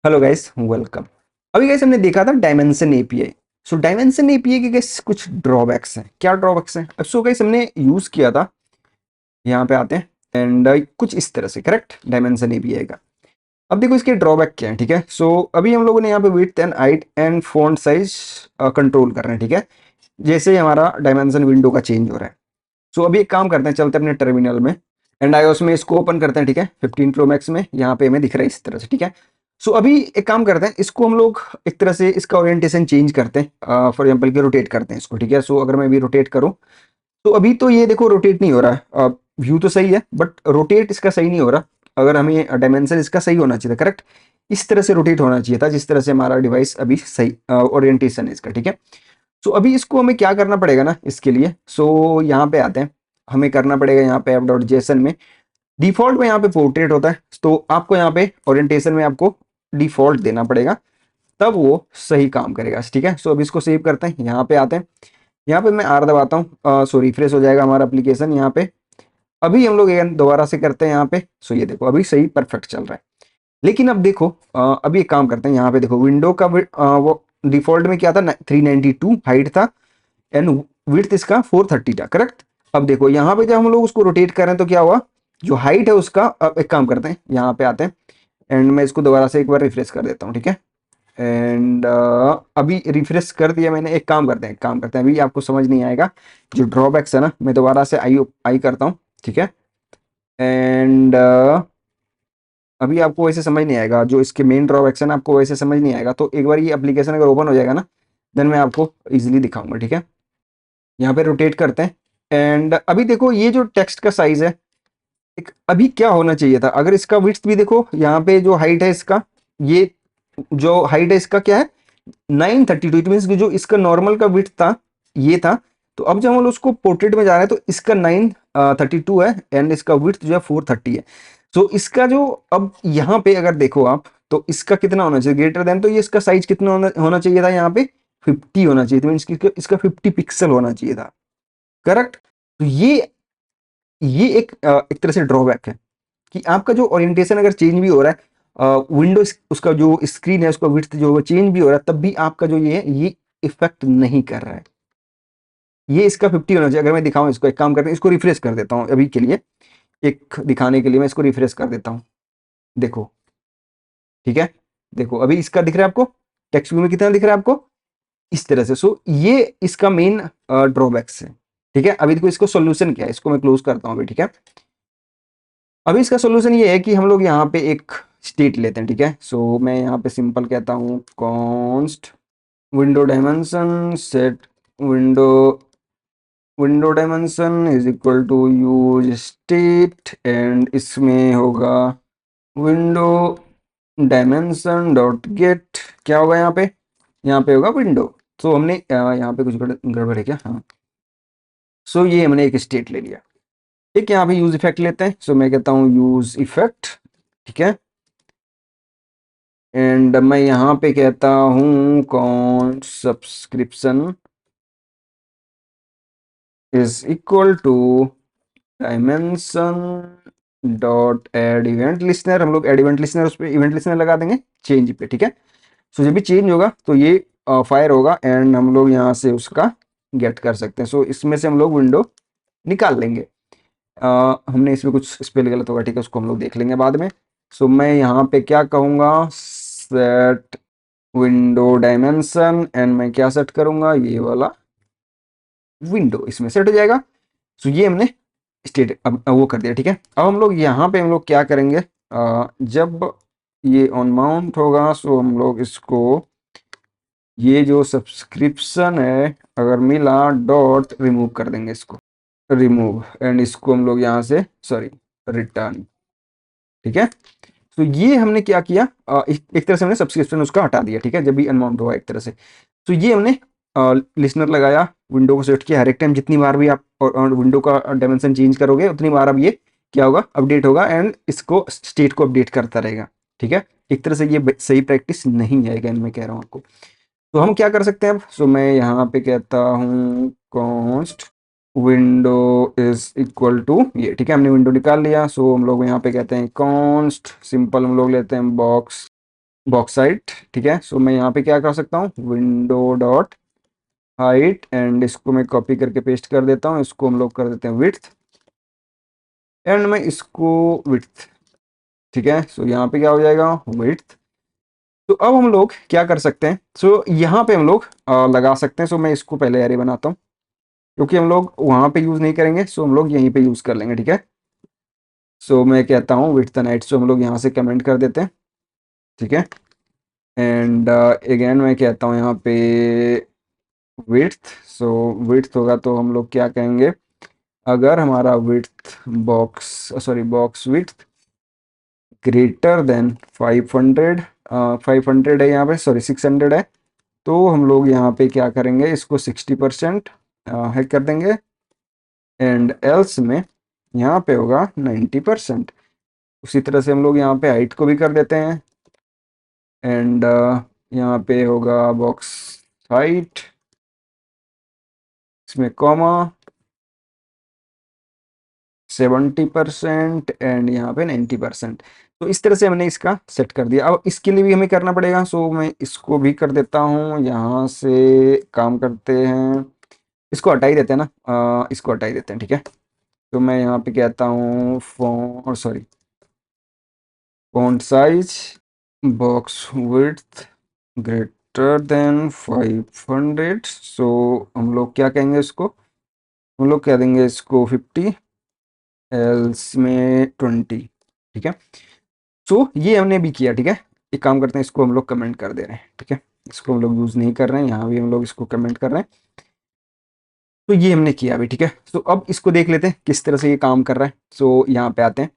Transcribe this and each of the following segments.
Hello guys, welcome. अभी guys हमने देखा था dimension API. So dimension API के गाइस कुछ ड्रॉबैक्स हैं। क्या ड्रॉबैक्स हैं? सो गाइस हमने यूज किया था, यहाँ पे आते हैं एंड कुछ इस तरह से करेक्ट डायमेंशन एपीआई का। अब देखो इसके ड्रॉबैक क्या है, ठीक है। सो अभी हम लोगों ने यहाँ पे width and height and font size control कर रहे हैं, ठीक है। जैसे ही हमारा डायमेंशन विंडो का चेंज हो रहा है। सो अभी एक काम करते हैं, चलते हैं अपने टर्मिनल में एंड iOS में इसको ओपन करते हैं, ठीक है। 15 प्रो मैक्स में यहाँ पे हमें दिख रहा है इस तरह से, ठीक है। सो अभी एक काम करते हैं, इसको हम लोग एक तरह से इसका ओरिएंटेशन चेंज करते हैं, फॉर एग्जांपल कि रोटेट करते हैं इसको, ठीक है। सो अगर मैं अभी रोटेट करूँ तो अभी तो ये देखो रोटेट नहीं हो रहा है। व्यू तो सही है बट रोटेट इसका सही नहीं हो रहा। अगर हमें डायमेंशन इसका सही होना चाहिए था, करेक्ट। इस तरह से रोटेट होना चाहिए था जिस तरह से हमारा डिवाइस अभी सही ओरिएंटेशन है इसका, ठीक है। सो अभी इसको हमें क्या करना पड़ेगा ना इसके लिए। सो यहाँ पे आते हैं, हमें करना पड़ेगा यहाँ पे app.json में डिफॉल्ट में यहाँ पे पोर्ट्रेट होता है। तो आपको यहाँ पे ओरिएंटेशन में आपको डिफॉल्ट देना पड़ेगा, तब वो सही काम करेगा, ठीक है। सो अभी इसको सेव करते हैं, यहाँ पे आते हैं। यहाँ पे मैं आर दबाता हूँ, सो रिफ्रेश हो जाएगा हमारा एप्लीकेशन यहाँ पे। अभी हम लोग again दोबारा से करते हैं यहाँ पे। सो ये देखो अभी सही परफेक्ट चल रहा है। लेकिन अब देखो, अभी एक काम करते हैं, यहाँ पे देखो विंडो का वो डिफॉल्ट में क्या था, 392 हाइट था एंड विड्थ इसका 430 था, करेक्ट। अब देखो यहाँ पे जब हम लोग उसको रोटेट कर रहे हैं तो क्या हुआ, जो हाइट है उसका, अब एक काम करते हैं यहाँ पे आते हैं एंड मैं इसको दोबारा से एक बार रिफ्रेश कर देता हूँ, ठीक है। एंड अभी रिफ्रेश कर दिया मैंने। एक काम करते हैं अभी आपको समझ नहीं आएगा जो ड्रॉबैक्स है ना, मैं दोबारा से आई आई करता हूँ, ठीक है। एंड अभी आपको वैसे समझ नहीं आएगा, जो इसके मेन ड्रॉबैक्स है ना आपको वैसे समझ नहीं आएगा। तो एक बार ये एप्लीकेशन अगर ओपन हो जाएगा ना, देन मैं आपको इजीली दिखाऊंगा, ठीक है। यहाँ पे रोटेट करते हैं एंड अभी देखो ये जो टेक्स्ट का साइज है, एक अभी क्या होना चाहिए था, अगर इसका विड्थ भी देखो यहाँ पे जो हाइट है इसका, ये जो हाइट है इसका क्या है, 932। इट मीन जो इसका नॉर्मल का विड्थ था ये था। तो अब जब हम उसको पोर्ट्रेट में जा रहे हैं तो इसका 932 है एंड इसका विड्थ जो है 430 है। सो इसका जो, अब यहाँ पे अगर देखो आप, तो इसका कितना होना चाहिए ग्रेटर देन, तो ये इसका साइज कितना होना चाहिए था यहाँ पे, 50 होना चाहिए था। मीन्स इसका 50 पिक्सल होना चाहिए था, करेक्ट। तो ये एक तरह से ड्रॉबैक है कि आपका जो ओरिएंटेशन अगर चेंज भी हो रहा है, विंडो उसका जो स्क्रीन है उसका विड्थ जो चेंज भी हो रहा है, तब भी आपका जो ये है ये इफेक्ट नहीं कर रहा है। ये इसका 50 होना चाहिए। अगर मैं दिखाऊं इसको, एक काम करते हैं इसको रिफ्रेश कर देता हूँ अभी के लिए, एक दिखाने के लिए मैं इसको रिफ्रेश कर देता हूँ। देखो, ठीक है। देखो अभी इसका दिख रहा है आपको, टेक्स्ट व्यू में कितना दिख रहा है आपको, इस तरह से। सो ये इसका मेन ड्रॉबैक्स है, ठीक है। अभी देखो इसको सोल्यूशन क्या है, इसको मैं क्लोज करता हूँ अभी, ठीक है। अभी इसका सोल्यूशन ये है कि हम लोग यहाँ पे एक स्टेट लेते हैं, ठीक है। सो मैं यहाँ पे सिंपल कहता हूँ const window dimension set window window dimension is equal to use state and इसमें होगा विंडो डायमेंशन डॉट गेट। क्या होगा यहाँ पे होगा विंडो। तो हमने यहाँ पे कुछ गड़बड़ है क्या, हाँ। सो ये हमने एक स्टेट ले लिया। एक यहाँ पे यूज इफेक्ट लेते हैं। सो मैं कहता हूँ यूज इफेक्ट, ठीक है। एंड मैं यहाँ पे कहता हूँ कौन subscription is equal to dimension dot add event listener. हम लोग एड इवेंट लिस्नर, उस पर इवेंट लिस्नर लगा देंगे चेंज पे, ठीक है। सो जब भी चेंज होगा तो ये फायर होगा एंड हम लोग यहाँ से उसका गेट कर सकते हैं। सो इसमें से हम लोग विंडो निकाल लेंगे। हमने इसमें कुछ स्पेल गलत होगा, ठीक है, उसको हम लोग देख लेंगे बाद में। सो मैं यहाँ पे क्या कहूँगा, सेट विंडो डायमेंशन एंड मैं क्या सेट करूँगा, ये वाला विंडो इसमें सेट हो जाएगा। सो ये हमने स्टेट अब वो कर दिया, ठीक है। अब हम लोग यहाँ पे हम लोग क्या करेंगे, जब ये ऑन माउंट होगा सो हम लोग इसको, ये जो सब्सक्रिप्शन है अगर मिला डॉट रिमूव कर देंगे इसको, रिमूव एंड इसको हम लोग यहाँ से सॉरी रिटर्न, ठीक है। तो ये हमने क्या किया, एक तरह से हमने सब्सक्रिप्शन उसका हटा दिया, ठीक है, जब भी अनमाउंट हुआ एक तरह से। तो ये हमने लिसनर लगाया, विंडो को सेट किया। हर एक टाइम जितनी बार भी आप विंडो का डायमेंशन चेंज करोगे उतनी बार अब ये क्या होगा, अपडेट होगा एंड इसको स्टेट को अपडेट करता रहेगा, ठीक है। एक तरह से ये सही प्रैक्टिस नहीं है, अगेन मैं कह रहा हूँ आपको। तो हम क्या कर सकते हैं अब, सो मैं यहाँ पे कहता हूँ const window is equal to ये, ठीक है। हमने विंडो निकाल लिया। सो हम लोग यहाँ पे कहते हैं कॉन्स्ट सिंपल हम लोग लेते हैं बॉक्स बॉक्स हाइट, ठीक है। सो मैं यहाँ पे क्या कर सकता हूँ, विंडो डॉट हाइट, एंड इसको मैं कॉपी करके पेस्ट कर देता हूँ, इसको हम लोग कर देते हैं विड्थ, एंड मैं इसको विड्थ, ठीक है। सो यहाँ पे क्या हो जाएगा, विड्थ। तो अब हम लोग क्या कर सकते हैं, सो यहाँ पे हम लोग लगा सकते हैं। सो मैं इसको पहले एरे बनाता हूँ, क्योंकि हम लोग वहाँ पे यूज़ नहीं करेंगे, सो हम लोग यहीं पे यूज़ कर लेंगे, ठीक है। सो मैं कहता हूँ विड्थ एंड हाइट, सो हम लोग यहाँ से कमेंट कर देते हैं, ठीक है। एंड अगेन मैं कहता हूँ यहाँ पे विड्थ, सो विड्थ होगा तो हम लोग क्या कहेंगे, अगर हमारा width box sorry box width greater than 500, 500 है यहाँ पे, सॉरी 600 है, तो हम लोग यहाँ पे क्या करेंगे, इसको 60% है कर देंगे, एंड एल्स में यहाँ पे होगा 90%। उसी तरह से हम लोग यहाँ पे हाइट को भी कर देते हैं, एंड यहाँ पे होगा बॉक्स हाइट, इसमें कॉमा 70% एंड यहाँ पे 90%। तो इस तरह से हमने इसका सेट कर दिया। अब इसके लिए भी हमें करना पड़ेगा, सो मैं इसको भी कर देता हूँ, यहाँ से काम करते हैं, इसको हटा ही देते हैं ना, इसको हटा ही देते हैं, ठीक है। तो मैं यहाँ पे कहता हूँ font size box width greater than 500। सो हम लोग क्या कहेंगे इसको, हम लोग कह देंगे इसको 50, एल्स में 20, ठीक है। सो ये हमने भी किया, ठीक है। एक काम करते हैं, इसको हम लोग कमेंट कर दे रहे हैं, ठीक है। इसको हम लोग यूज़ नहीं कर रहे हैं, यहाँ भी हम लोग इसको कमेंट कर रहे हैं। तो ये हमने किया अभी, ठीक है। सो अब इसको देख लेते हैं किस तरह से ये काम कर रहा है। सो यहाँ पे आते हैं,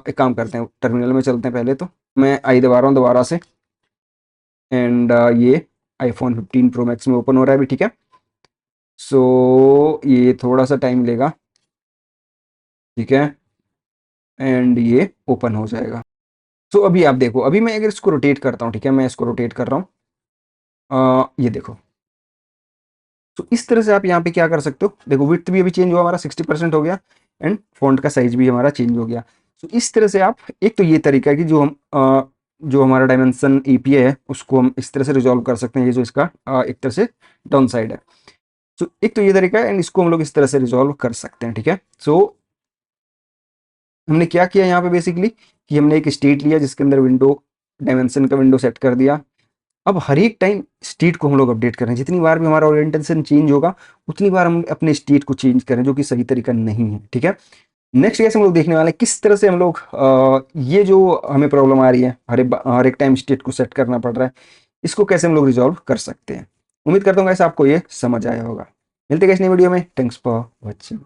एक काम करते हैं, टर्मिनल में चलते हैं पहले। तो मैं आई दबा रहा हूँ दोबारा से, एंड ये आईफोन 15 प्रो मैक्स में ओपन हो रहा है अभी, ठीक है। सो ये थोड़ा सा टाइम लेगा, ठीक है, एंड ये ओपन हो जाएगा। सो अभी आप देखो, अभी मैं अगर इसको रोटेट करता हूँ, ठीक है, मैं इसको रोटेट कर रहा हूँ, ये देखो। तो इस तरह से आप यहाँ पे क्या कर सकते हो, देखो विड्थ भी अभी चेंज हुआ, हमारा 60% हो गया, एंड फॉन्ट का साइज भी हमारा चेंज हो गया। तो इस तरह से आप, एक तो ये तरीका है कि जो हमारा डायमेंशन एपीआई है उसको हम इस तरह से रिजॉल्व कर सकते हैं, ये जो इसका एक तरह से डाउन साइड है। सो एक तो ये तरीका है, एंड इसको हम लोग इस तरह से रिजॉल्व कर सकते हैं, ठीक है। सो हमने क्या किया यहाँ पे बेसिकली, कि हमने एक स्टेट लिया जिसके अंदर विंडो डायमेंशन का विंडो सेट कर दिया। अब हर एक टाइम स्टेट को हम लोग अपडेट करें, जितनी बार भी हमारा ओरिएंटेशन चेंज होगा उतनी बार हम अपने स्टेट को चेंज करें, जो कि सही तरीका नहीं है, ठीक है। नेक्स्ट केस हम लोग देखने वाले हैं किस तरह से हम लोग ये जो हमें प्रॉब्लम आ रही है, हर एक टाइम स्टेट को सेट करना पड़ रहा है, इसको कैसे हम लोग रिजॉल्व कर सकते हैं। उम्मीद करता हूँ गाइस आपको ये समझ आया होगा। मिलते हैं इस नई वीडियो में, थैंक्स फॉर वॉचिंग।